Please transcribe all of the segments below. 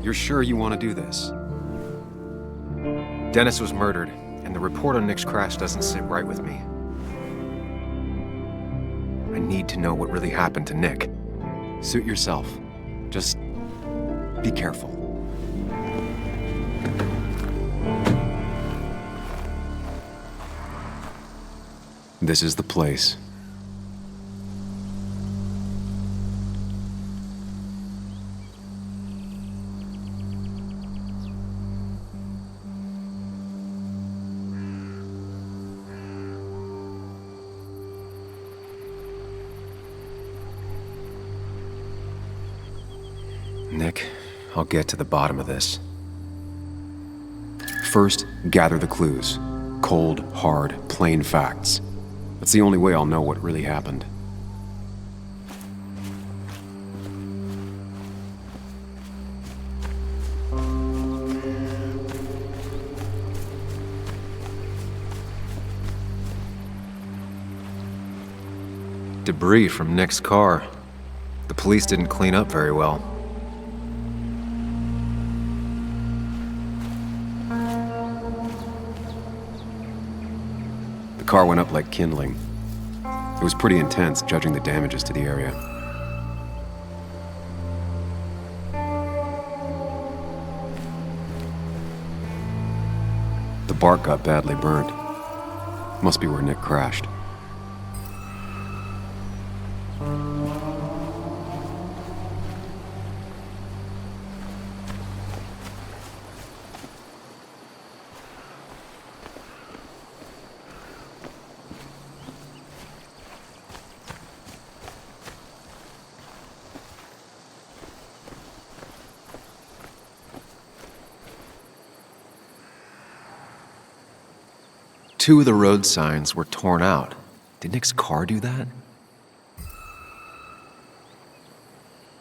You're sure you want to do this? Dennis was murdered, and the report on Nick's crash doesn't sit right with me. I need to know what really happened to Nick. Suit yourself. Just be careful. This is the place. Nick, I'll get to the bottom of this. First, gather the clues. Cold, hard, plain facts. That's the only way I'll know what really happened. Debris from Nick's car. The police didn't clean up very well. The car went up like kindling. It was pretty intense, judging the damages to the area. The bark got badly burnt. Must be where Nick crashed. Two of the road signs were torn out. Did Nick's car do that?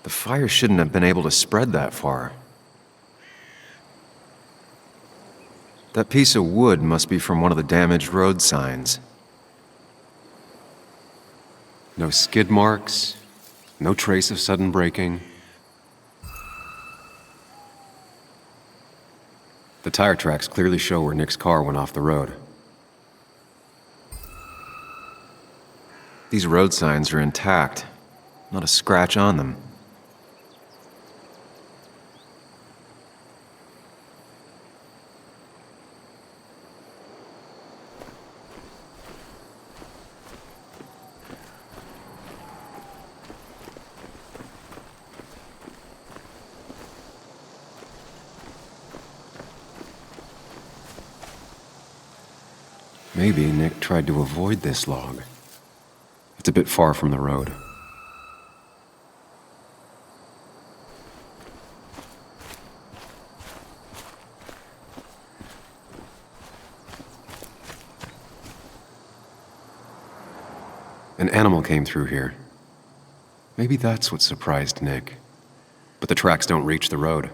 The fire shouldn't have been able to spread that far. That piece of wood must be from one of the damaged road signs. No skid marks, no trace of sudden braking. The tire tracks clearly show where Nick's car went off the road. These road signs are intact, not a scratch on them. Maybe Nick tried to avoid this log. It's a bit far from the road. An animal came through here. Maybe that's what surprised Nick. But the tracks don't reach the road.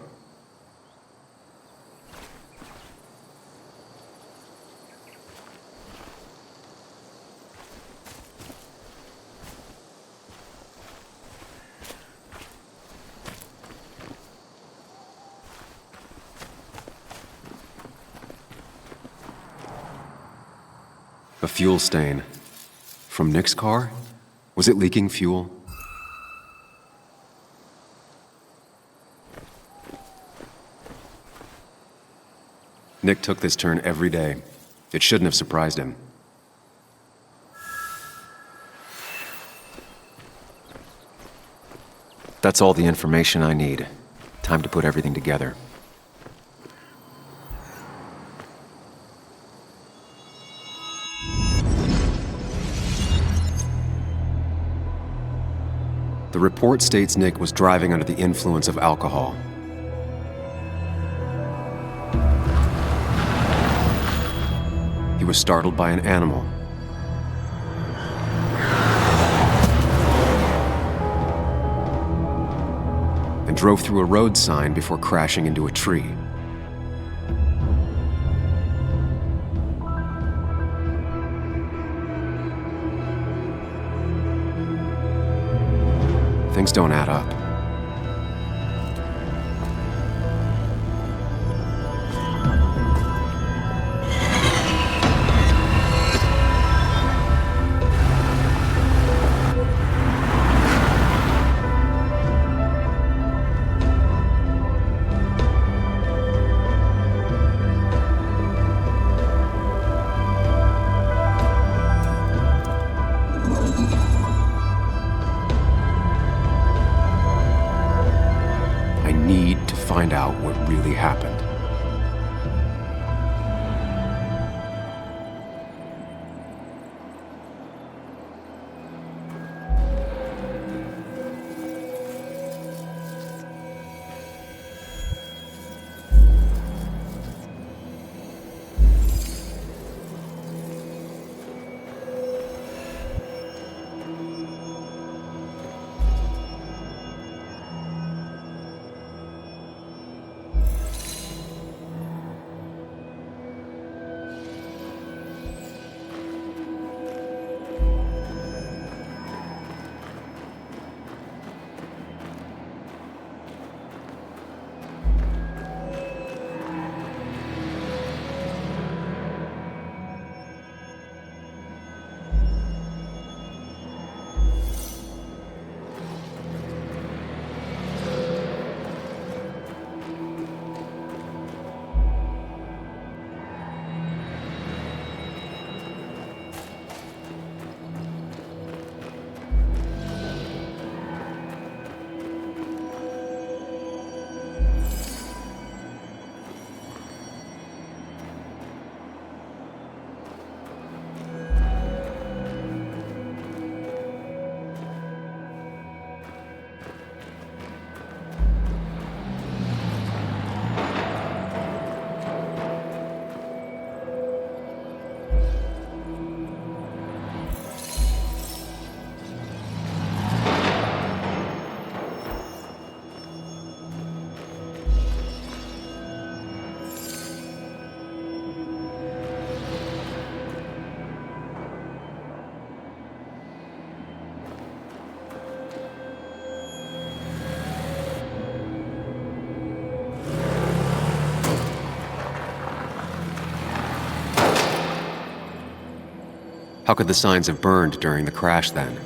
A fuel stain. From Nick's car? Was it leaking fuel? Nick took this turn every day. It shouldn't have surprised him. That's all the information I need. Time to put everything together. The report states Nick was driving under the influence of alcohol. He was startled by an animal. And drove through a road sign before crashing into a tree. Things don't add up. really happened. How could the signs have burned during the crash then?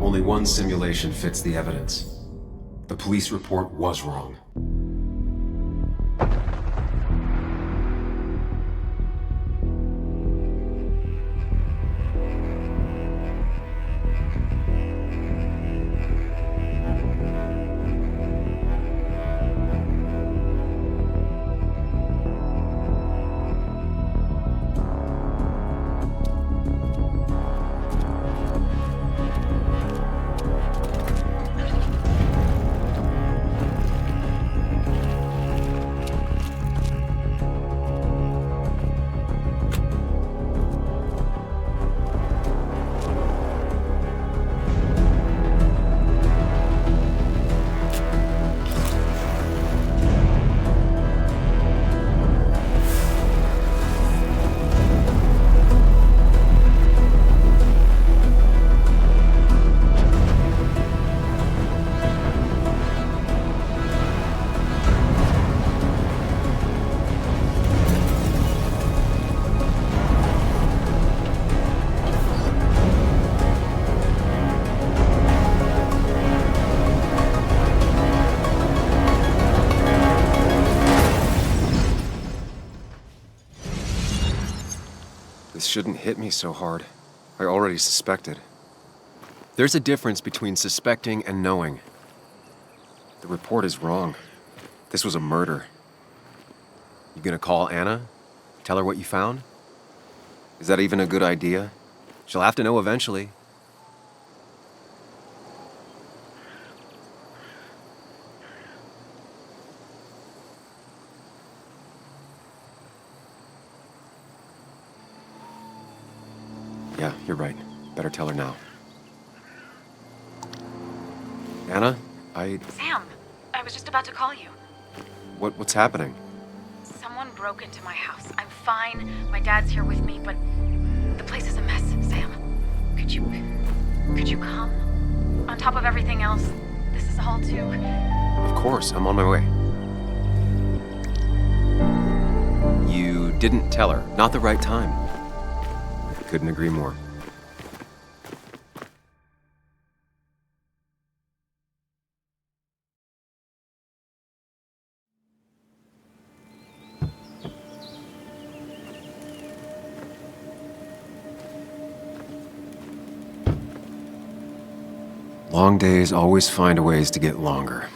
Only one simulation fits the evidence. The police report was wrong. This shouldn't hit me so hard. I already suspected. There's a difference between suspecting and knowing. The report is wrong. This was a murder. You gonna call Anna? Tell her what you found? Is that even a good idea? She'll have to know eventually. Yeah, you're right. Better tell her now. Anna, Sam, I was just about to call you. What's happening? Someone broke into my house. I'm fine. My dad's here with me, but the place is a mess, Sam. Could you come? On top of everything else, this is all too... Of course, I'm on my way. You didn't tell her. Not the right time. Couldn't agree more. Long days always find a ways to get longer.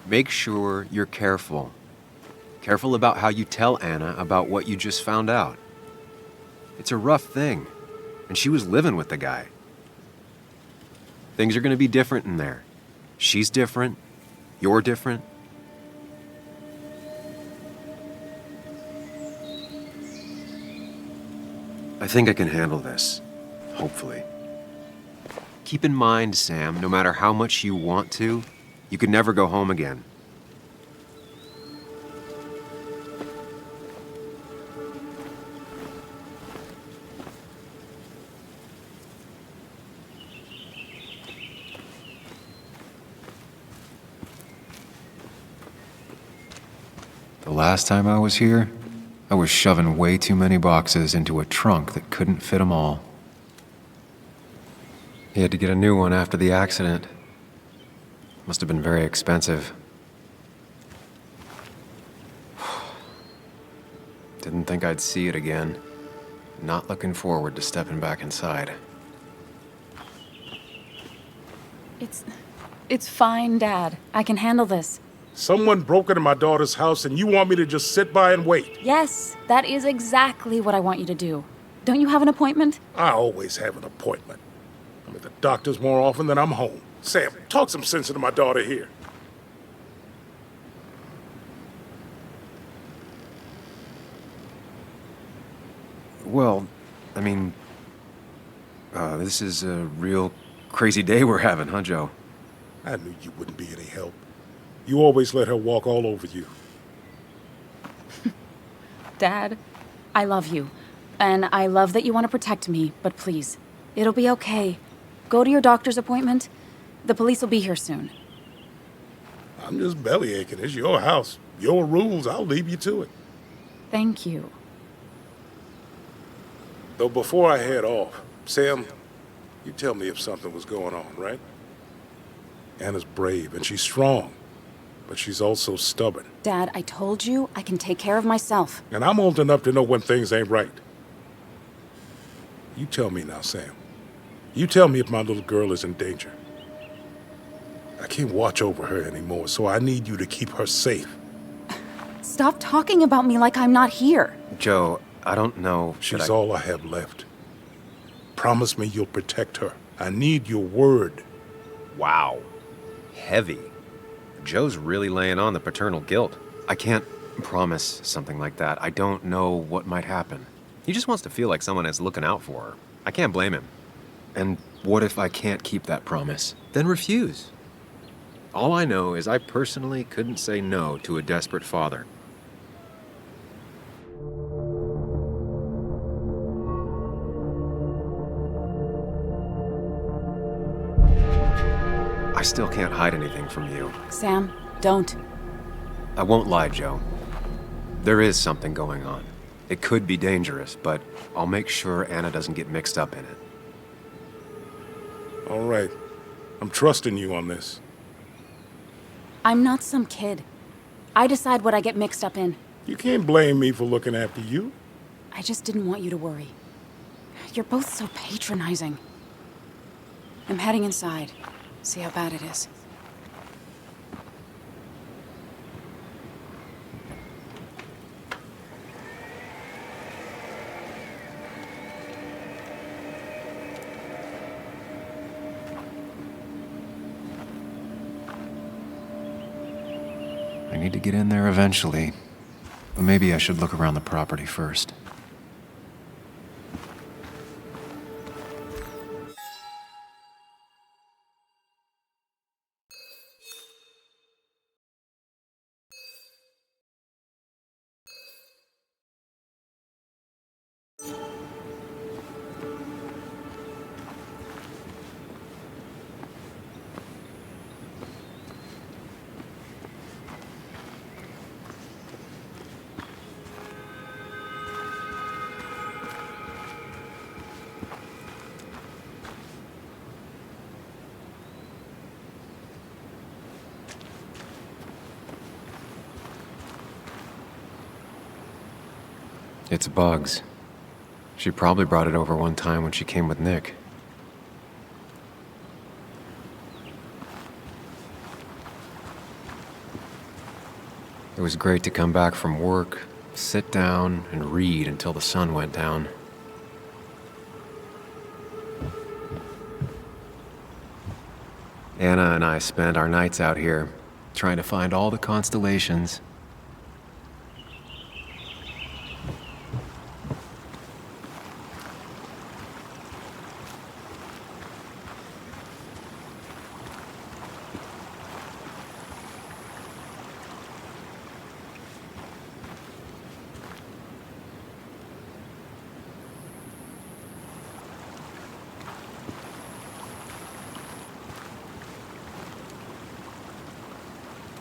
Make sure you're careful. Careful about how you tell Anna about what you just found out. It's a rough thing, and she was living with the guy. Things are going to be different in there. She's different. You're different. I think I can handle this. Hopefully. Keep in mind, Sam, no matter how much you want to, you could never go home again. The last time I was here, I was shoving way too many boxes into a trunk that couldn't fit them all. He had to get a new one after the accident. Must have been very expensive. Didn't think I'd see it again. Not looking forward to stepping back inside. It's fine, Dad. I can handle this. Someone broke into my daughter's house and you want me to just sit by and wait? Yes, that is exactly what I want you to do. Don't you have an appointment? I always have an appointment. I'm at the doctor's more often than I'm home. Sam, talk some sense into my daughter here. Well, I mean, this is a real crazy day we're having, huh, Joe? I knew you wouldn't be any help. You always let her walk all over you. Dad, I love you. And I love that you want to protect me, but please, it'll be okay. Go to your doctor's appointment. The police will be here soon. I'm just belly aching. It's your house. Your rules. I'll leave you to it. Thank you. Though before I head off, Sam, you tell me if something was going on, right? Anna's brave and she's strong, but she's also stubborn. Dad, I told you I can take care of myself. And I'm old enough to know when things ain't right. You tell me now, Sam. You tell me if my little girl is in danger. I can't watch over her anymore, so I need you to keep her safe. Stop talking about me like I'm not here. Joe, I don't know. She's all I have left. Promise me you'll protect her. I need your word. Wow. Heavy. Joe's really laying on the paternal guilt. I can't promise something like that. I don't know what might happen. He just wants to feel like someone is looking out for her. I can't blame him. And what if I can't keep that promise? Then refuse. All I know is I personally couldn't say no to a desperate father. I still can't hide anything from you. Sam, don't. I won't lie, Joe. There is something going on. It could be dangerous, but I'll make sure Anna doesn't get mixed up in it. All right. I'm trusting you on this. I'm not some kid. I decide what I get mixed up in. You can't blame me for looking after you. I just didn't want you to worry. You're both so patronizing. I'm heading inside. See how bad it is. I need to get in there eventually, but maybe I should look around the property first. It's bugs. She probably brought it over one time when she came with Nick. It was great to come back from work, sit down, and read until the sun went down. Anna and I spent our nights out here, trying to find all the constellations.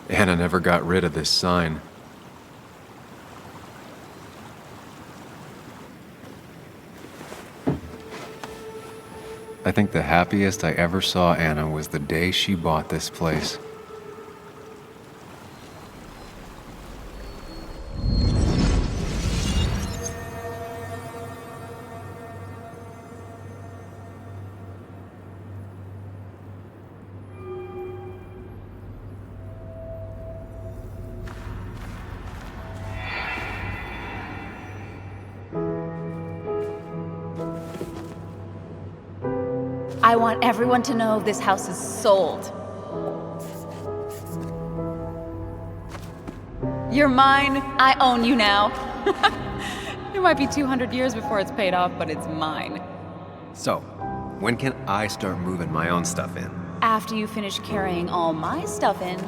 Anna never got rid of this sign. I think the happiest I ever saw Anna was the day she bought this place. I want everyone to know this house is sold. You're mine. I own you now. It might be 200 years before it's paid off, but it's mine. So, when can I start moving my own stuff in? After you finish carrying all my stuff in.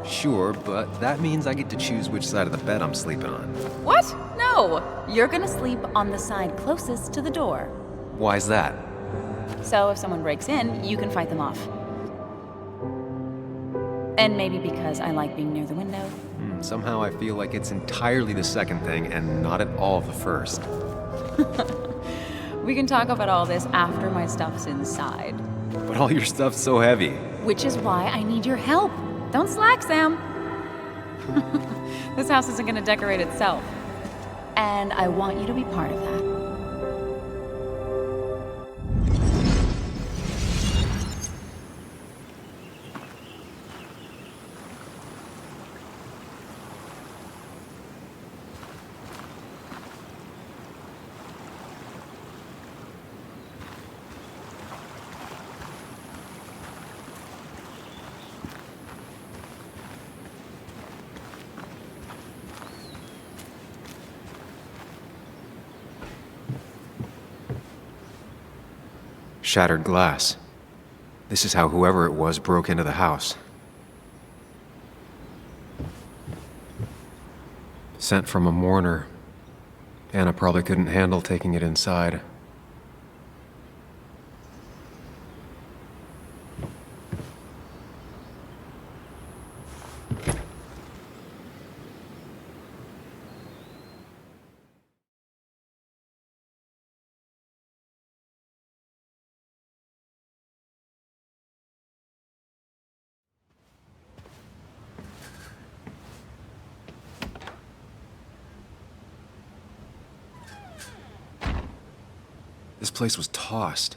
Sure, but that means I get to choose which side of the bed I'm sleeping on. What? No. You're gonna sleep on the side closest to the door. Why's that? So if someone breaks in, you can fight them off. And maybe because I like being near the window. Somehow I feel like it's entirely the second thing and not at all the first. We can talk about all this after my stuff's inside. But all your stuff's so heavy. Which is why I need your help. Don't slack, Sam. This house isn't gonna decorate itself. And I want you to be part of that. Shattered glass. This is how whoever it was broke into the house. Sent from a mourner. Anna probably couldn't handle taking it inside. This place was tossed.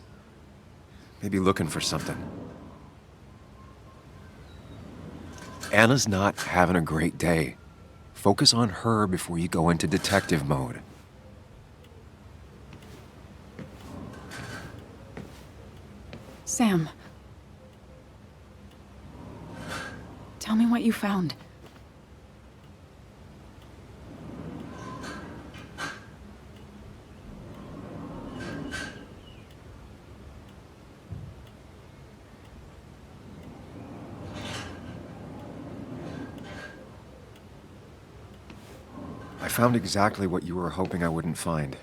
Maybe looking for something. Anna's not having a great day. Focus on her before you go into detective mode. Sam. Tell me what you found. I found exactly what you were hoping I wouldn't find.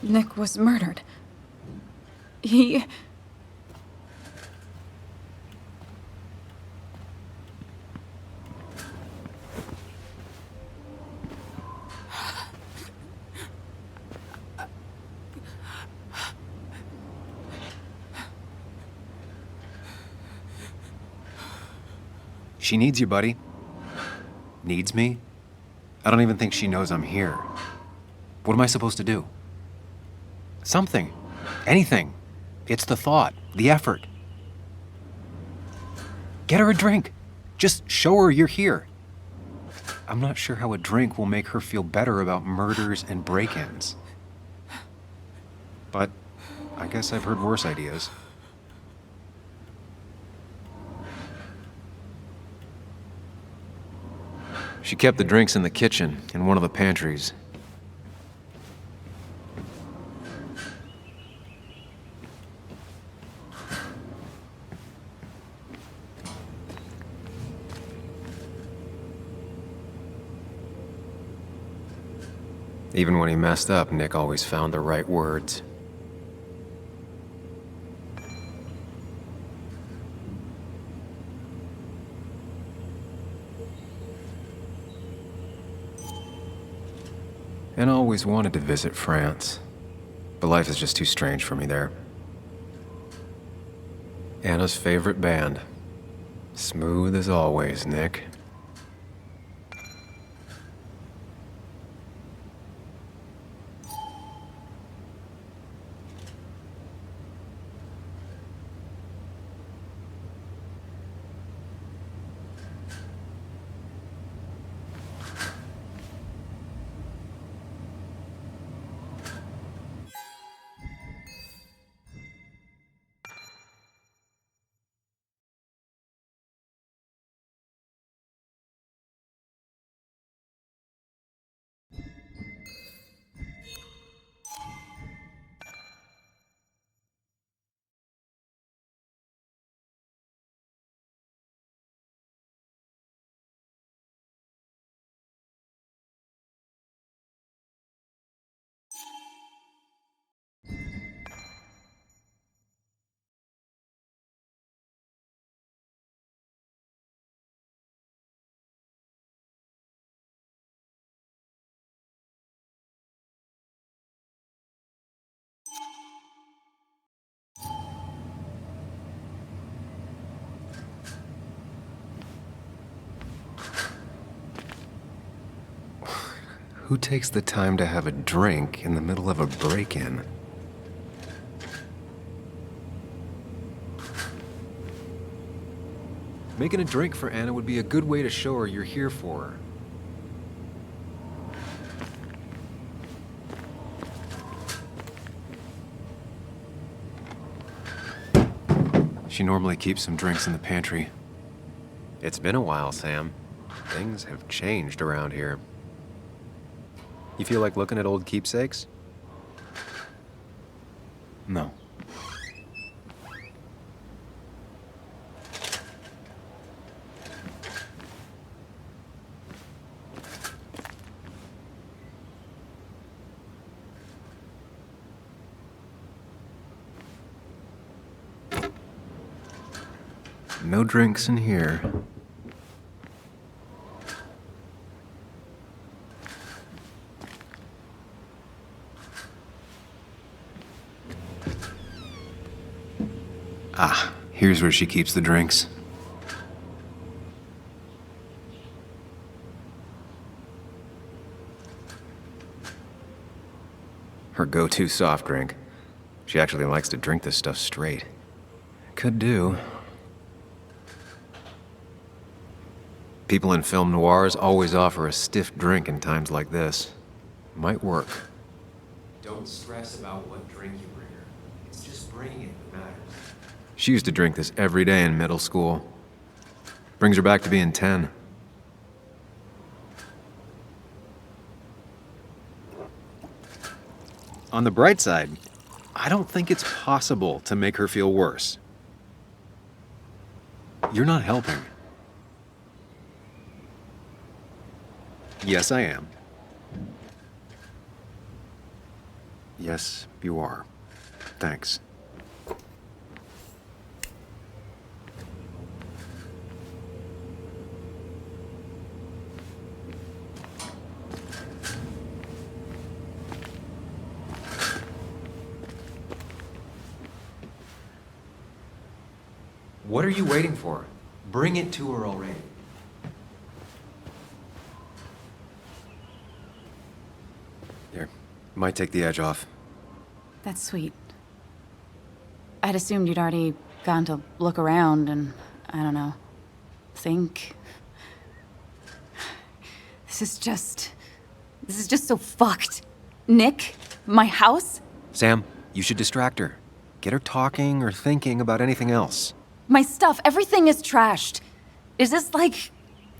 Nick was murdered. He... She needs you, buddy. Needs me? I don't even think she knows I'm here. What am I supposed to do? Something. Anything. It's the thought, the effort. Get her a drink. Just show her you're here. I'm not sure how a drink will make her feel better about murders and break-ins. But I guess I've heard worse ideas. She kept the drinks in the kitchen, in one of the pantries. Even when he messed up, Nick always found the right words. And I always wanted to visit France, but life is just too strange for me there. Anna's favorite band. Smooth as always, Nick. Who takes the time to have a drink in the middle of a break-in? Making a drink for Anna would be a good way to show her you're here for her. She normally keeps some drinks in the pantry. It's been a while, Sam. Things have changed around here. You feel like looking at old keepsakes? No. No drinks in here. Ah, here's where she keeps the drinks. Her go-to soft drink. She actually likes to drink this stuff straight. Could do. People in film noirs always offer a stiff drink in times like this. Might work. Don't stress about what drink you bring her. It's just bringing it that matters. She used to drink this every day in middle school. Brings her back to being 10. On the bright side, I don't think it's possible to make her feel worse. You're not helping. Yes, I am. Yes, you are. Thanks. What are you waiting for? Bring it to her already. Here, might take the edge off. That's sweet. I'd assumed you'd already gone to look around and, I don't know, think. This is just so fucked. Nick, my house, Sam, you should distract her. Get her talking or thinking about anything else. my stuff, everything is trashed. Is this like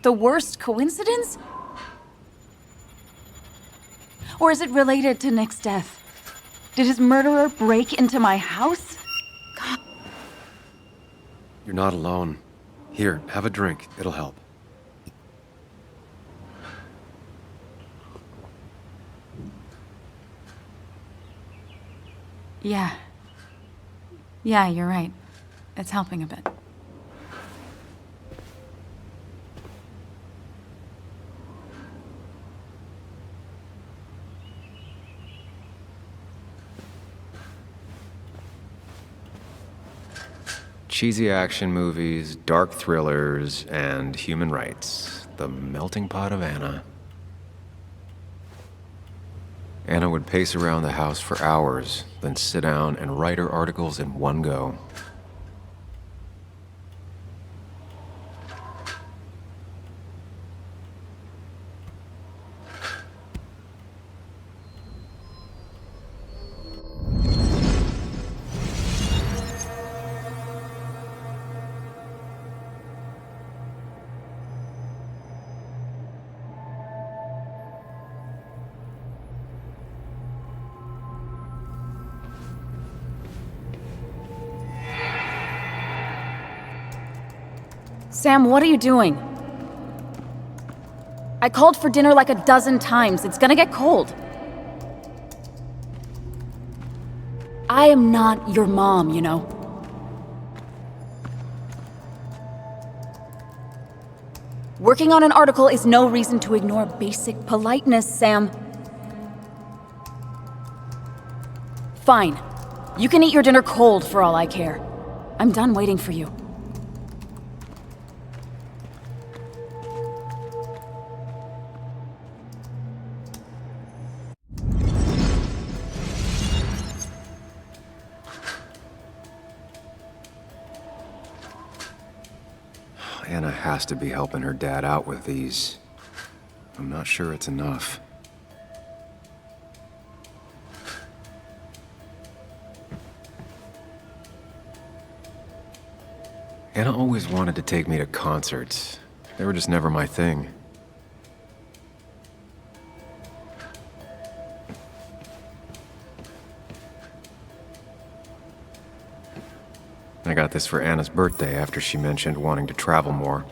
the worst coincidence? Or is it related to Nick's death? Did his murderer break into my house? God. You're not alone. Here, have a drink. It'll help. Yeah. Yeah, you're right. It's helping a bit. Cheesy action movies, dark thrillers, and human rights. The melting pot of Anna. Anna would pace around the house for hours, then sit down and write her articles in one go. Sam, what are you doing? I called for dinner like a dozen times. It's gonna get cold. I am not your mom, you know. Working on an article is no reason to ignore basic politeness, Sam. Fine. You can eat your dinner cold for all I care. I'm done waiting for you. Anna has to be helping her dad out with these. I'm not sure it's enough. Anna always wanted to take me to concerts. They were just never my thing. I got this for Anna's birthday after she mentioned wanting to travel more.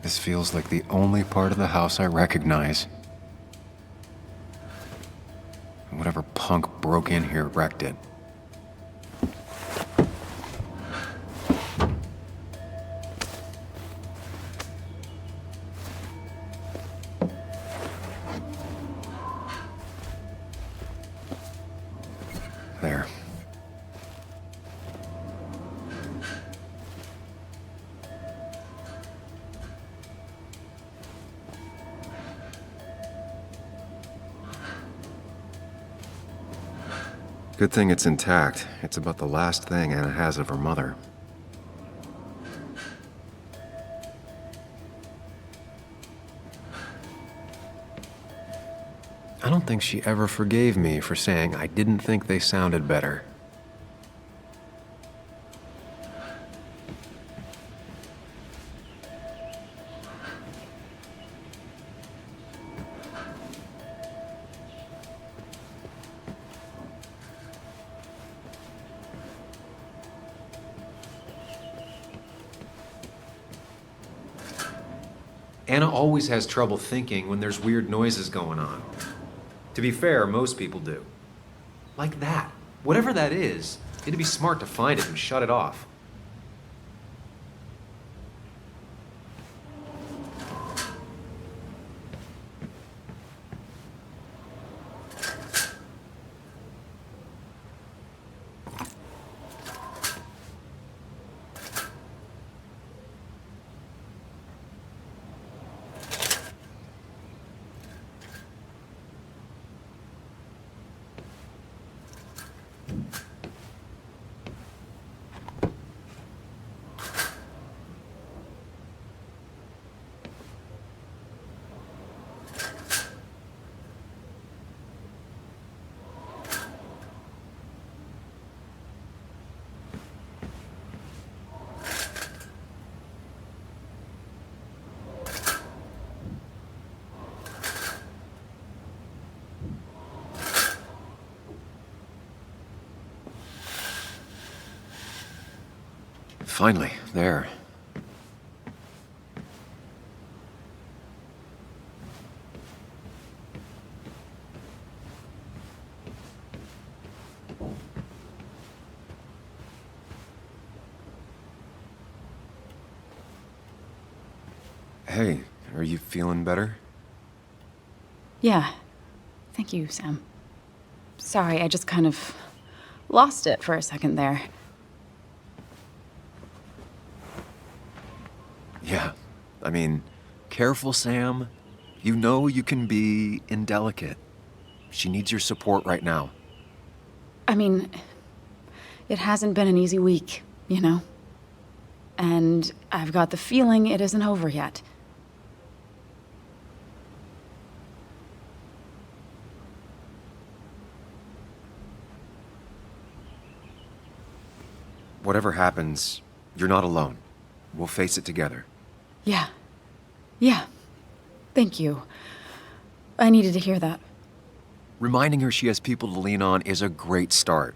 This feels like the only part of the house I recognize. Whatever punk broke in here wrecked it. There. Good thing it's intact. It's about the last thing Anna has of her mother. I don't think she ever forgave me for saying I didn't think they sounded better. Anna always has trouble thinking when there's weird noises going on. To be fair, most people do. Like that. Whatever that is, it'd be smart to find it and shut it off. Finally, there. Hey, are you feeling better? Yeah. Thank you, Sam. Sorry, I just kind of lost it for a second there. Yeah, I mean, careful, Sam. You know you can be indelicate. She needs your support right now. I mean, it hasn't been an easy week, you know? And I've got the feeling it isn't over yet. Whatever happens, you're not alone. We'll face it together. Yeah. Yeah. Thank you. I needed to hear that. Reminding her she has people to lean on is a great start.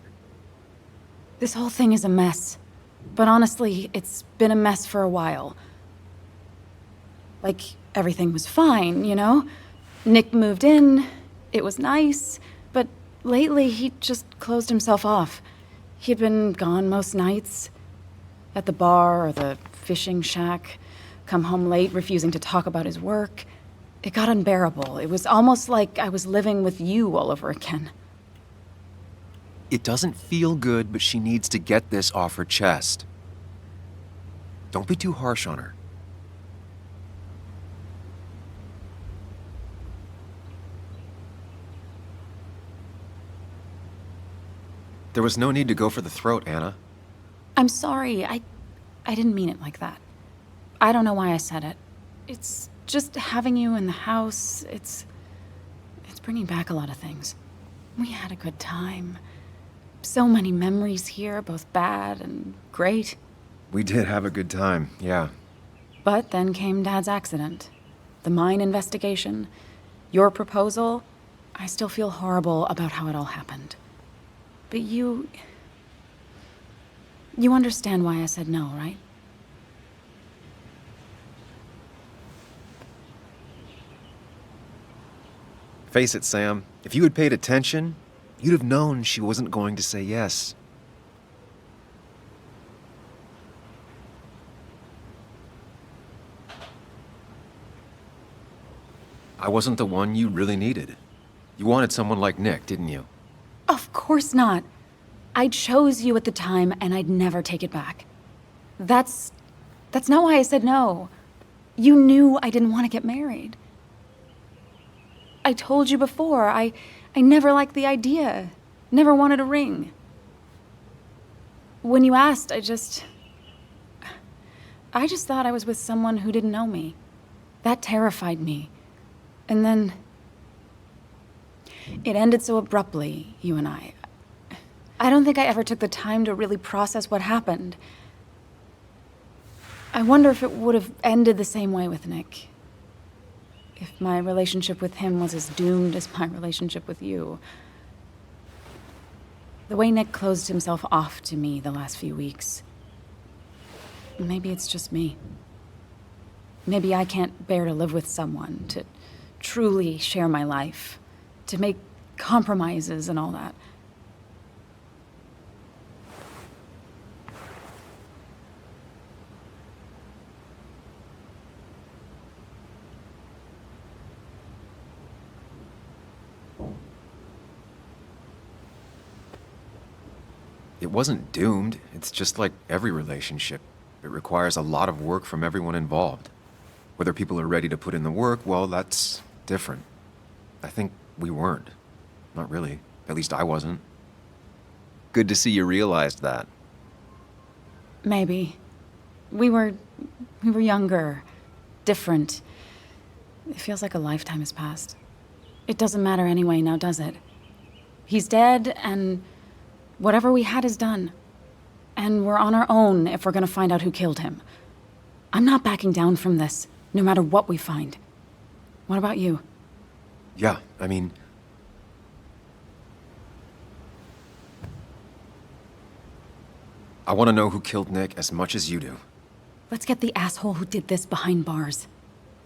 This whole thing is a mess. But honestly, it's been a mess for a while. Like, everything was fine, you know? Nick moved in, it was nice, but lately he just closed himself off. He'd been gone most nights. At the bar or the fishing shack, come home late, refusing to talk about his work. It got unbearable. It was almost like I was living with you all over again. It doesn't feel good, but she needs to get this off her chest. Don't be too harsh on her. There was no need to go for the throat, Anna. I'm sorry. I didn't mean it like that. I don't know why I said it. It's just having you in the house. It's bringing back a lot of things. We had a good time. So many memories here, both bad and great. We did have a good time, yeah. But then came Dad's accident. The mine investigation. Your proposal. I still feel horrible about how it all happened. But you understand why I said no, right? Face it, Sam. If you had paid attention, you'd have known she wasn't going to say yes. I wasn't the one you really needed. You wanted someone like Nick, didn't you? Of course not. I chose you at the time, and I'd never take it back. That's not why I said no. You knew I didn't want to get married. I told you before, I never liked the idea. Never wanted a ring. When you asked, I just thought I was with someone who didn't know me. That terrified me. And then it ended so abruptly, you and I. I don't think I ever took the time to really process what happened. I wonder if it would have ended the same way with Nick. If my relationship with him was as doomed as my relationship with you. The way Nick closed himself off to me the last few weeks. Maybe it's just me. Maybe I can't bear to live with someone, to truly share my life, to make compromises and all that. It wasn't doomed. It's just like every relationship. It requires a lot of work from everyone involved. Whether people are ready to put in the work, well, that's different. I think we weren't. Not really. At least I wasn't. Good to see you realized that. Maybe. We were younger, different. It feels like a lifetime has passed. It doesn't matter anyway now, does it? He's dead, and whatever we had is done. And we're on our own if we're gonna find out who killed him. I'm not backing down from this, no matter what we find. What about you? Yeah, I mean... I want to know who killed Nick as much as you do. Let's get the asshole who did this behind bars.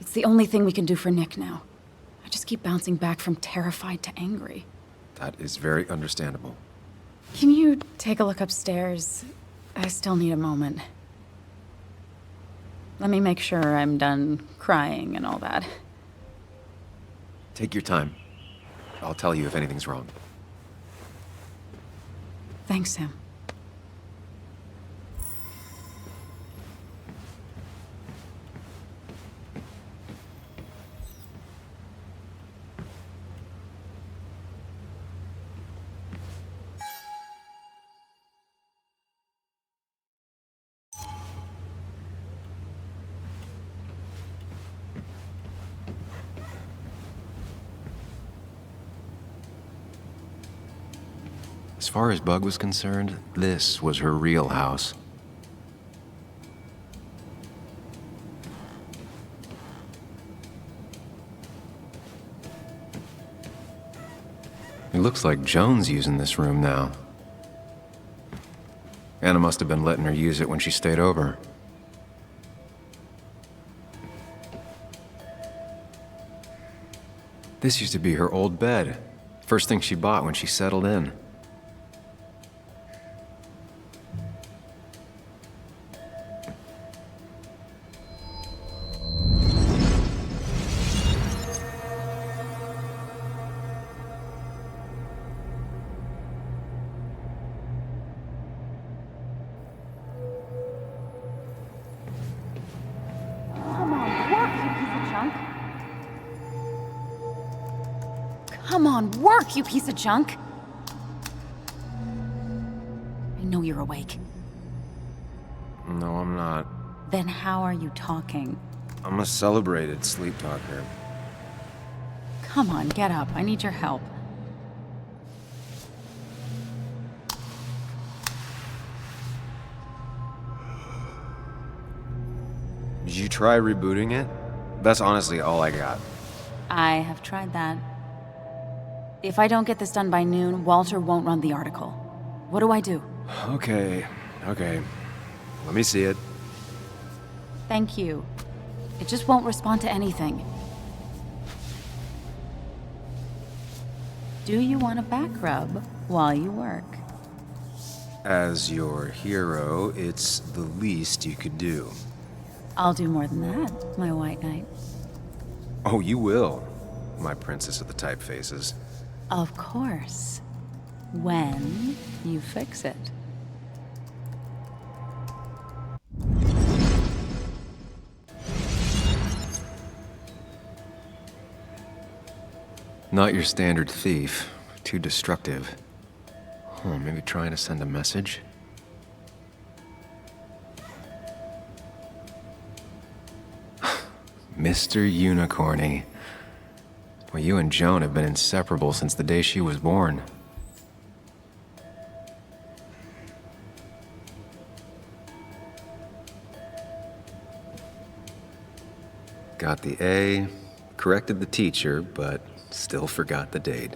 It's the only thing we can do for Nick now. I just keep bouncing back from terrified to angry. That is very understandable. Can you take a look upstairs? I still need a moment. Let me make sure I'm done crying and all that. Take your time. I'll tell you if anything's wrong. Thanks, Sam. As far as Bug was concerned, this was her real house. It looks like Joan's using this room now. Anna must have been letting her use it when she stayed over. This used to be her old bed. First thing she bought when she settled in. Come on, work, you piece of junk! I know you're awake. No, I'm not. Then how are you talking? I'm a celebrated sleep talker. Come on, get up. I need your help. Did you try rebooting it? That's honestly all I got. I have tried that. If I don't get this done by noon, Walter won't run the article. What do I do? Okay. Let me see it. Thank you. It just won't respond to anything. Do you want a back rub while you work? As your hero, it's the least you could do. I'll do more than that, my white knight. Oh, you will, my princess of the typefaces. Of course. When you fix it. Not your standard thief. Too destructive. Oh, maybe trying to send a message? Mr. Unicorny. Well, you and Joan have been inseparable since the day she was born. Got the A, corrected the teacher, but still forgot the date.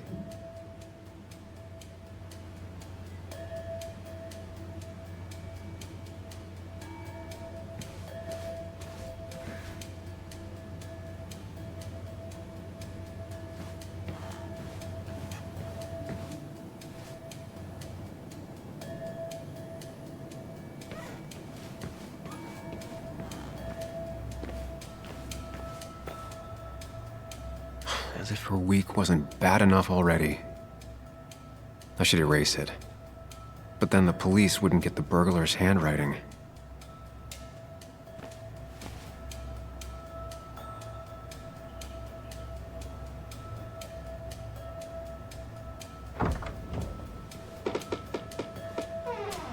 As if her week wasn't bad enough already. I should erase it. But then then the police wouldn't get the burglar's handwriting.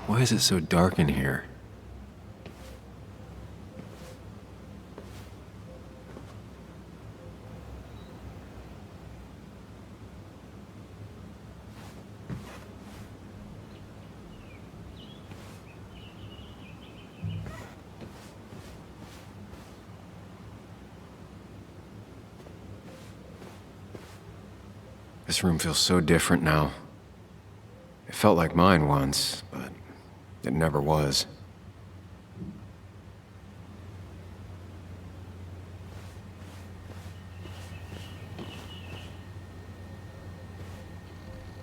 Why is it so dark in here? This room feels so different now. It felt like mine once, but it never was.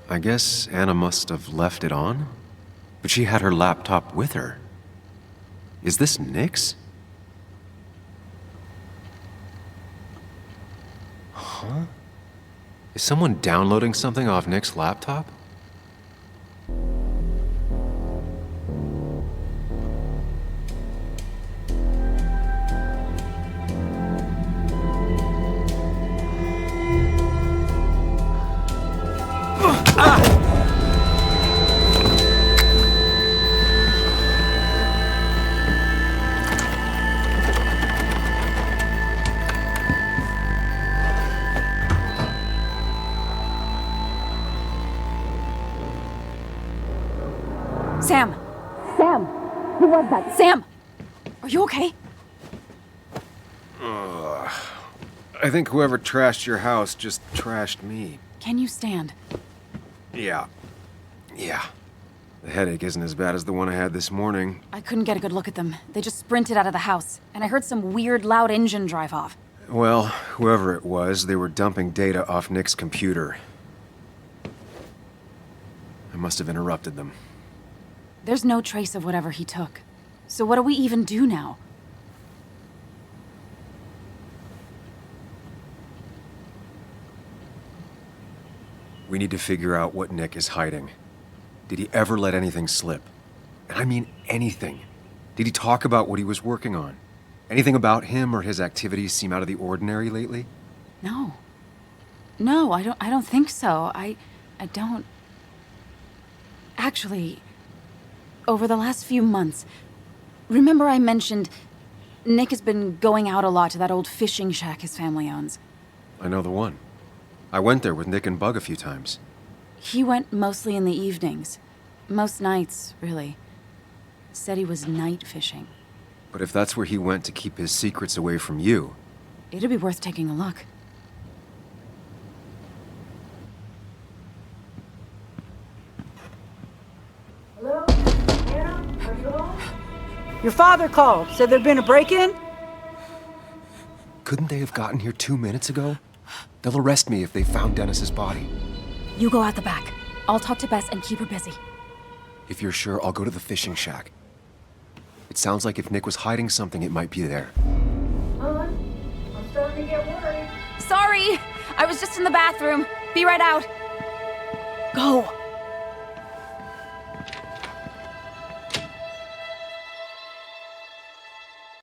I guess Anna must have left it on, but she had her laptop with her. Is this Nick's? Huh? Is someone downloading something off Nick's laptop? Sam! Sam! Who was that? Sam! Are you okay? I think whoever trashed your house just trashed me. Can you stand? Yeah. The headache isn't as bad as the one I had this morning. I couldn't get a good look at them. They just sprinted out of the house, and I heard some weird, loud engine drive off. Well, whoever it was, they were dumping data off Nick's computer. I must have interrupted them. There's no trace of whatever he took. So what do we even do now? We need to figure out what Nick is hiding. Did he ever let anything slip? And I mean anything. Did he talk about what he was working on? Anything about him or his activities seem out of the ordinary lately? No. No, I don't think so. I don't... Actually, over the last few months, remember I mentioned Nick has been going out a lot to that old fishing shack his family owns. I know the one. I went there with Nick and Bug a few times. He went mostly in the evenings. Most nights, really. Said he was night fishing. But if that's where he went to keep his secrets away from you... It'd be worth taking a look. Hello? Anna? Are you home? Your father called. Said there'd been a break-in? Couldn't they have gotten here 2 minutes ago? They'll arrest me if they found Dennis's body. You go out the back. I'll talk to Bess and keep her busy. If you're sure, I'll go to the fishing shack. It sounds like if Nick was hiding something, it might be there. Hon, I'm starting to get worried. Sorry! I was just in the bathroom. Be right out. Go!